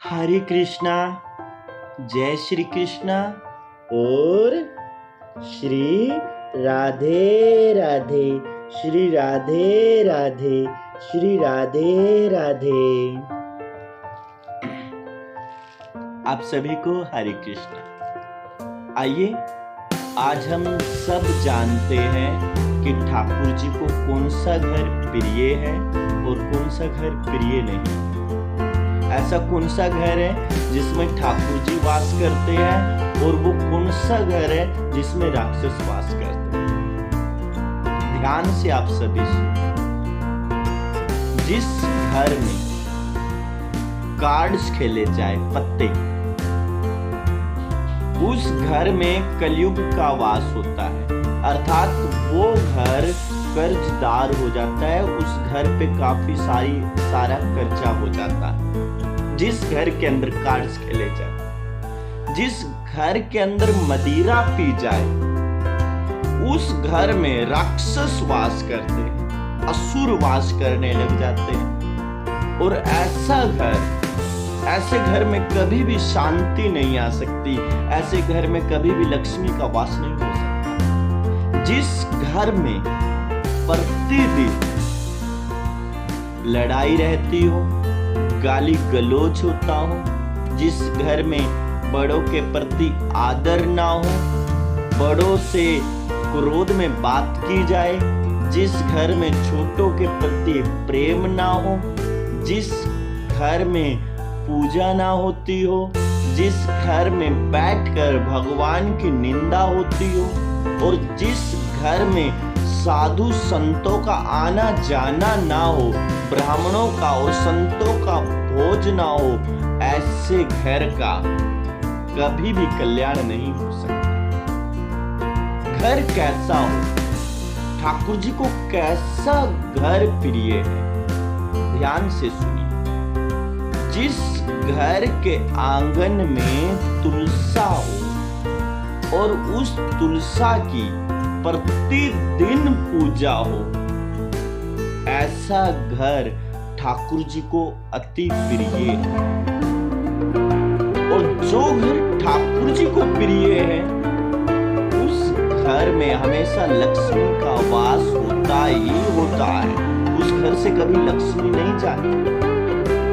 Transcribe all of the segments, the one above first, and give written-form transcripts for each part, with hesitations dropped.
हरे कृष्णा, जय श्री कृष्णा और श्री राधे राधे, श्री राधे राधे, श्री राधे राधे। आप सभी को हरे कृष्णा। आइए, आज हम सब जानते हैं कि ठाकुर जी को कौन सा घर प्रिय है और कौन सा घर प्रिय नहीं। ऐसा कौन सा घर है जिसमें ठाकुर जी वास करते हैं और वो कौन सा घर है जिसमें राक्षस वास करते हैं। ध्यान से आप सभी सुनिए। जिस घर में कार्ड्स खेले जाए, पत्ते, उस घर में कलयुग का वास होता है, अर्थात वो घर कर्जदार हो जाता है, उस घर पे काफी सारा कर्जा हो जाता है। जिस घर के अंदर कार्ड्स खेले जाए, जिस घर के अंदर मदिरा पी जाए, उस घर में राक्षस वास करते हैं, असुर वास करने लग जाते हैं। और ऐसे घर में कभी भी शांति नहीं आ सकती, ऐसे घर में कभी भी लक्ष्मी का वास नहीं हो सकता। जिस घर में प्रतिदिन लड़ाई रहती हो, गाली गलौज होता हो, जिस घर में बड़ों के प्रति आदर ना हो, बड़ों से क्रोध में बात की जाए, जिस घर में छोटों के प्रति प्रेम ना हो, जिस घर में पूजा ना होती हो, जिस घर में बैठकर भगवान की निंदा होती हो, और जिस घर में साधु संतों का आना जाना ना हो, ब्राह्मणों का और संतों का भोज ना हो, ऐसे घर का कभी भी कल्याण नहीं हो सकता। घर कैसा हो, ठाकुर जी को कैसा घर प्रिय है, ध्यान से सुनिए। जिस घर के आंगन में तुलसा हो और उस तुलसा की प्रतिदिन पूजा हो, ऐसा घर ठाकुर जी को अति प्रिय है। और जो घर ठाकुर जी को प्रिय है, उस घर में हमेशा लक्ष्मी का वास होता ही होता है। उस घर से कभी लक्ष्मी नहीं जाती,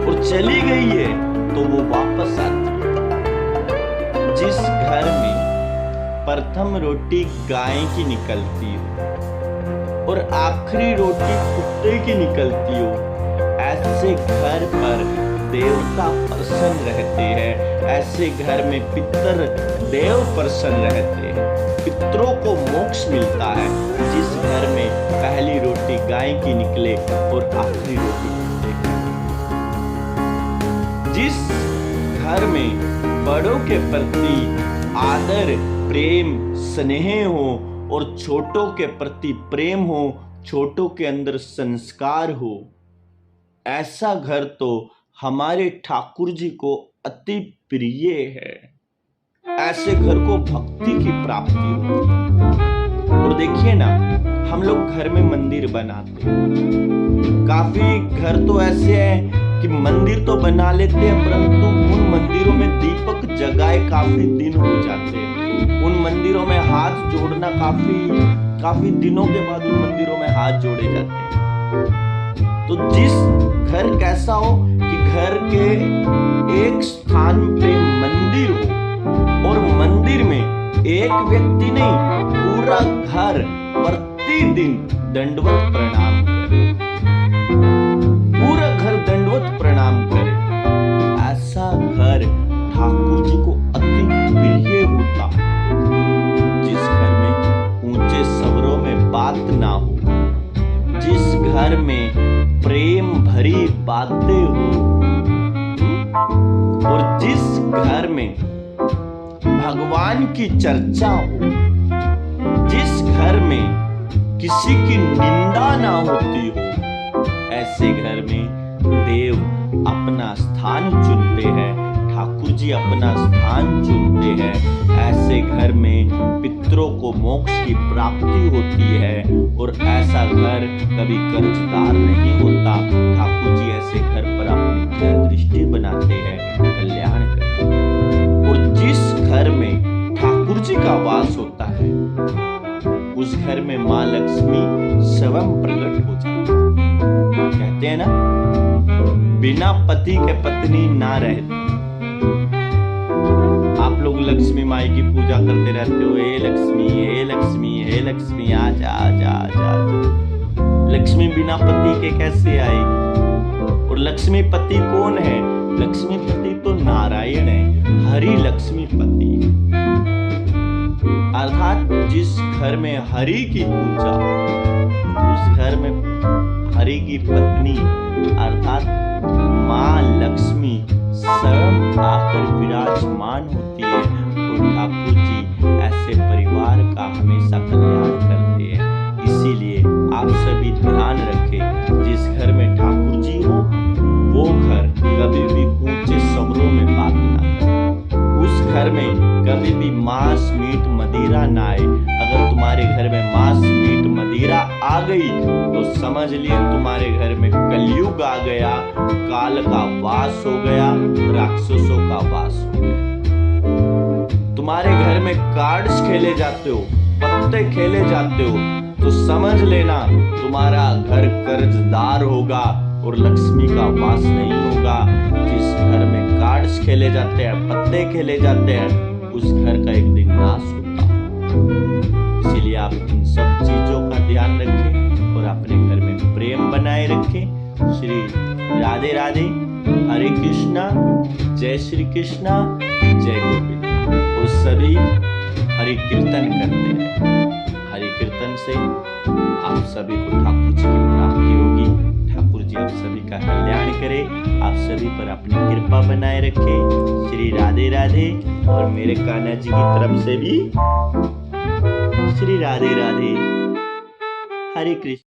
और चली गई है तो वो वापस आती है। जिस घर में प्रथम रोटी गाय की निकलती हो और आखिरी रोटी कुत्ते की निकलती हो, ऐसे घर पर देवता प्रसन्न रहते हैं, ऐसे घर में पितर देव प्रसन्न रहते हैं, पितरों को मोक्ष मिलता है। जिस घर में पहली रोटी गाय की निकले और आखिरी रोटी कुत्ते की। जिस घर में बड़ों के प्रति आदर, प्रेम, स्नेह हो और छोटों के प्रति प्रेम हो, छोटों के अंदर संस्कार हो, ऐसा घर तो हमारे ठाकुर जी को अति प्रिय है। ऐसे घर को भक्ति की प्राप्ति हो। और देखिए ना, हम लोग घर में मंदिर बनाते हैं। काफी घर तो ऐसे हैं कि मंदिर तो बना लेते हैं, परंतु उन मंदिरों में दीपक जगाए काफी दिन हो जाते हैं। उन मंदिरों में हाथ जोड़ना काफी दिनों के बाद उन मंदिरों में हाथ जोड़े जाते हैं। तो जिस घर कैसा हो कि घर के एक स्थान पे मंदिर हो और मंदिर में एक व्यक्ति नहीं, पूरा घर प्रतिदिन दंडवत प्रणाम करे, पूरा घर दंडवत प्रणाम करे, ऐसा घर ठाकुर जी को अति प्रिय होता। जिस घर में ऊंचे स्वरों में बात ना हो, जिस घर में प्रेम भरी बातें हो, और जिस घर में भगवान की चर्चा हो, जिस घर में किसी की निंदा ना होती हो, ऐसे घर में देव अपना स्थान चुनते हैं, ठाकुर जी अपना स्थान चुनते हैं। ऐसे घर में पितरों को मोक्ष की प्राप्ति होती है, और ऐसा घर कभी कर्जदार नहीं होता। ठाकुर जी ऐसे घर पर अपनी दृष्टि बनाते हैं। में माँ लक्ष्मी स्वयं प्रकट हो जाती है। कहते हैं ना, बिना पति के पत्नी ना रहती। आप लोग लक्ष्मी माई की पूजा करते रहते हो, हे लक्ष्मी हे लक्ष्मी हे लक्ष्मी आजा आजा आजा आजा। लक्ष्मी बिना पति के कैसे आएगी? और लक्ष्मी पति कौन है? लक्ष्मी पति तो नारायण है, हरि लक्ष्मी पति। अर्थात जिस घर में हरि की पूजा, उस घर में हरि की पत्नी अर्थात माँ लक्ष्मी स्वयं आकर विराजमान होती है। और ठाकुर जी ऐसे परिवार का हमेशा कल्याण करते हैं। इसीलिए आप सभी ध्यान रखें, जिस घर में ठाकुर जी हो वो घर कभी भी ऊंचे स्वरों में बात ना करे। उस घर में कभी भी मांस मीट मदिरा ना आए। अगर तुम्हारे घर में मांस मीट मदिरा आ गई तो समझ लिए तुम्हारे घर में कलयुग आ गया, काल का वास हो गया, राक्षसों का वास हो गया। तुम्हारे घर में कार्ड्स खेले जाते हो, पत्ते खेले जाते हो, तो समझ लेना तुम्हारा घर कर्जदार होगा और लक्ष्मी का वास नहीं होगा। जिस घर में कार्ड्स खेले जाते हैं, पत्ते खेले जाते हैं, उस घर का एक दिन नाश होता है। इसीलिए आप इन सब चीजों का ध्यान रखें और अपने घर में प्रेम बनाए रखें। श्री राधे राधे, हरे कृष्णा, जय श्री कृष्णा, जय गोविंद। और सभी हरि कीर्तन करते हैं। हरि कीर्तन से आप सभी को ठाकुर जी की प्राप्ति होगी। ठाकुर जी आप सभी का कल्याण करे, आप सभी पर अपनी कृपा बनाए रखे। श्री राधे राधे। और मेरे कान्हा जी की तरफ से भी श्री राधे राधे, हरे कृष्ण।